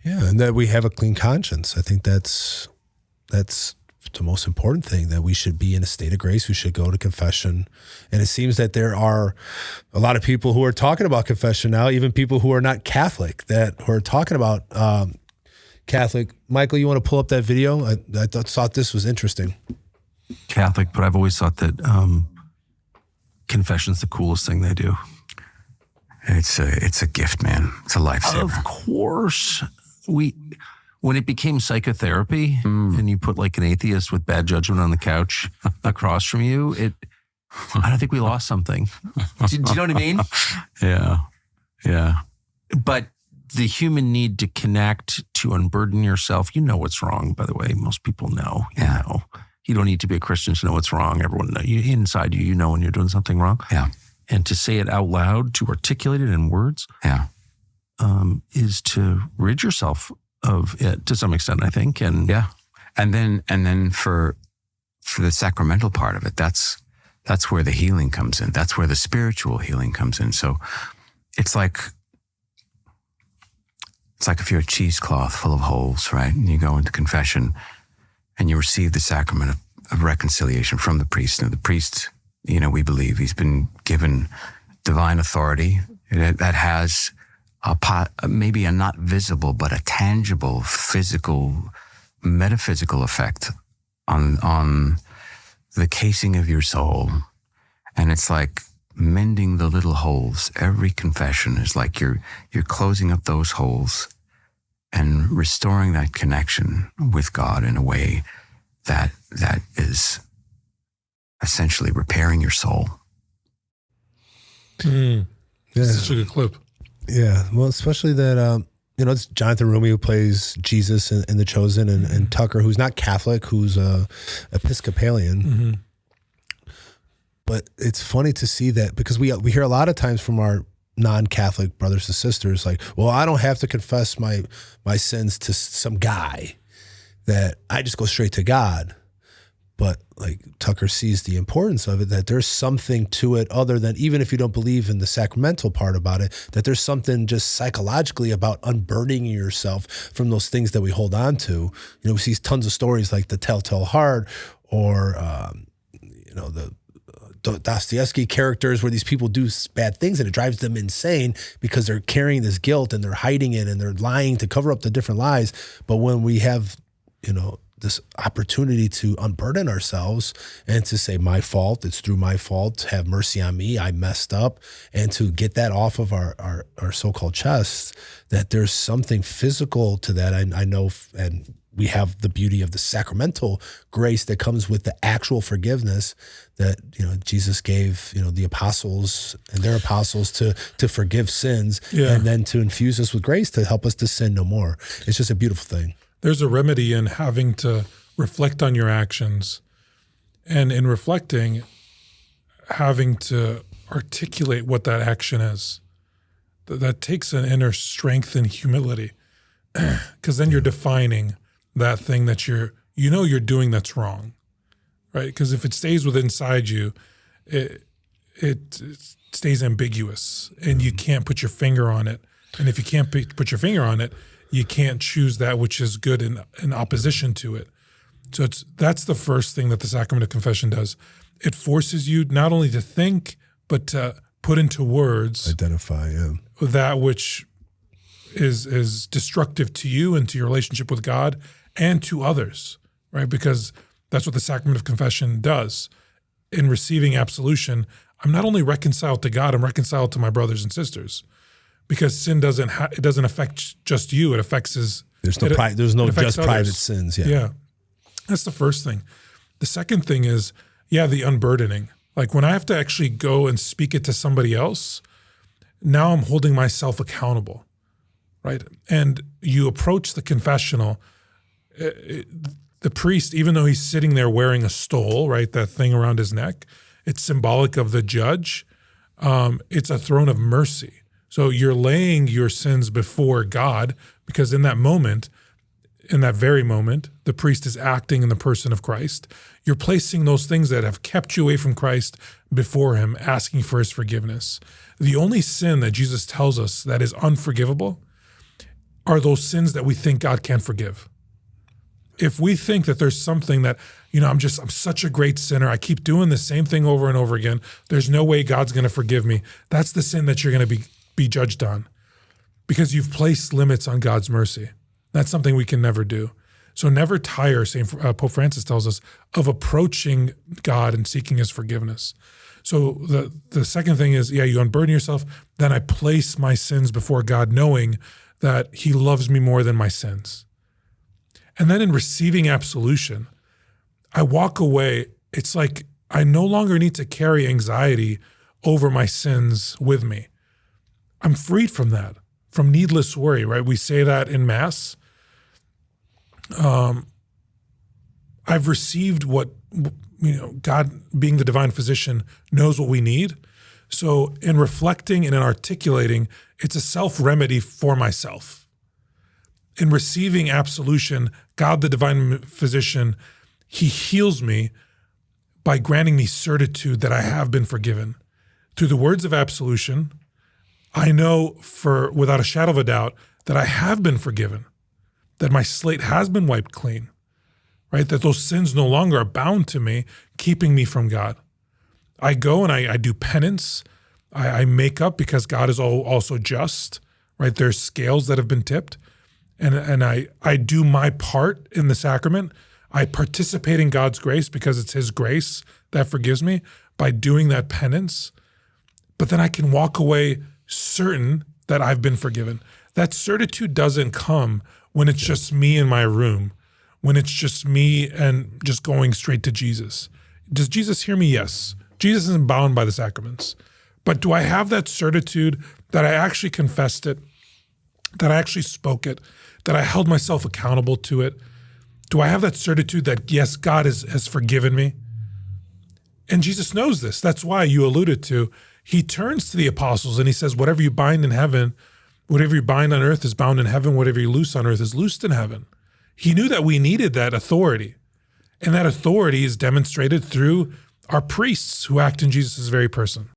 Yeah, and that we have a clean conscience. I think that's the most important thing, that we should be in a state of grace. We should go to confession. And it seems that there are a lot of people who are talking about confession now, even people who are not Catholic, who are talking about Catholic. Michael, you want to pull up that video? I thought this was interesting. Catholic, but I've always thought that confession's the coolest thing they do. It's a gift, man. It's a lifesaver. Of course. When it became psychotherapy and you put like an atheist with bad judgment on the couch across from you, I don't think we lost something. Do you know what I mean? Yeah. But the human need to connect, to unburden yourself, you know what's wrong, by the way. Most people know. You know. You don't need to be a Christian to know what's wrong. Everyone knows. Inside you know when you're doing something wrong. Yeah. And to say it out loud, to articulate it in words, is to rid yourself of it to some extent, I think. And and then for the sacramental part of it, that's where the healing comes in. That's where the spiritual healing comes in. So it's like if you're a cheesecloth full of holes, right? And you go into confession and you receive the sacrament of reconciliation from the priest. And the priest, we believe he's been given divine authority that has maybe a not visible, but a tangible, physical, metaphysical effect on the casing of your soul. And it's like mending the little holes. Every confession is like you're closing up those holes and restoring that connection with God in a way that is essentially repairing your soul. Yeah, such a good clip. Yeah, well, especially that, it's Jonathan Rumi who plays Jesus in The Chosen, and Tucker, who's not Catholic, who's Episcopalian. Mm-hmm. But it's funny to see that, because we hear a lot of times from our non-Catholic brothers and sisters, like, well, I don't have to confess my sins to some guy, that I just go straight to God. But like Tucker sees the importance of it, that there's something to it other than, even if you don't believe in the sacramental part about it, that there's something just psychologically about unburdening yourself from those things that we hold on to. We see tons of stories like the Telltale Heart, or, the Dostoevsky characters, where these people do bad things and it drives them insane because they're carrying this guilt and they're hiding it and they're lying to cover up the different lies. But when we have, this opportunity to unburden ourselves and to say, my fault, it's through my fault, have mercy on me, I messed up, and to get that off of our so-called chests, that there's something physical to that. I know, and we have the beauty of the sacramental grace that comes with the actual forgiveness that, Jesus gave, the apostles and their apostles to forgive sins, and then to infuse us with grace to help us to sin no more. It's just a beautiful thing. There's a remedy in having to reflect on your actions, and in reflecting, having to articulate what that action is. That takes an inner strength and humility, because then you're defining that thing that you're doing that's wrong, right? Because if it stays within inside you, it stays ambiguous, and you can't put your finger on it. And if you can't put your finger on it, you can't choose that which is good in opposition to it. So that's the first thing that the sacrament of confession does. It forces you not only to think, but to put into words, identify that which is destructive to you and to your relationship with God and to others, right? Because that's what the sacrament of confession does. In receiving absolution, I'm not only reconciled to God, I'm reconciled to my brothers and sisters. Because sin doesn't affect just you; it affects There's no just private sins. Yeah, that's the first thing. The second thing is, the unburdening. Like when I have to actually go and speak it to somebody else, now I'm holding myself accountable, right? And you approach the confessional. The priest, even though he's sitting there wearing a stole, right, that thing around his neck, it's symbolic of the judge. It's a throne of mercy. So you're laying your sins before God, because in that very moment, the priest is acting in the person of Christ. You're placing those things that have kept you away from Christ before him, asking for his forgiveness. The only sin that Jesus tells us that is unforgivable are those sins that we think God can't forgive. If we think that there's something that, I'm such a great sinner, I keep doing the same thing over and over again, there's no way God's going to forgive me, that's the sin that you're going to be judged on, because you've placed limits on God's mercy. That's something we can never do. So never tire, Pope Francis tells us, of approaching God and seeking his forgiveness. So the second thing is, you unburden yourself, then I place my sins before God, knowing that he loves me more than my sins. And then in receiving absolution, I walk away. It's like I no longer need to carry anxiety over my sins with me. I'm freed from that, from needless worry, right? We say that in Mass. I've received what, God being the divine physician knows what we need. So in reflecting and in articulating, it's a self-remedy for myself. In receiving absolution, God, the divine physician, he heals me by granting me certitude that I have been forgiven. Through the words of absolution, I know without a shadow of a doubt that I have been forgiven, that my slate has been wiped clean, right? That those sins no longer are bound to me, keeping me from God. I go and I do penance. I make up because God is also just, right? There's scales that have been tipped. And I do my part in the sacrament. I participate in God's grace because it's his grace that forgives me by doing that penance. But then I can walk away certain that I've been forgiven. That certitude doesn't come when it's just me in my room, when it's just me and just going straight to Jesus. Does Jesus hear me? Yes. Jesus isn't bound by the sacraments. But do I have that certitude that I actually confessed it, that I actually spoke it, that I held myself accountable to it? Do I have that certitude that, yes, God has forgiven me? And Jesus knows this. That's why you alluded to, he turns to the apostles and he says, whatever you bind in heaven, whatever you bind on earth is bound in heaven, whatever you loose on earth is loosed in heaven. He knew that we needed that authority. And that authority is demonstrated through our priests who act in Jesus' very person.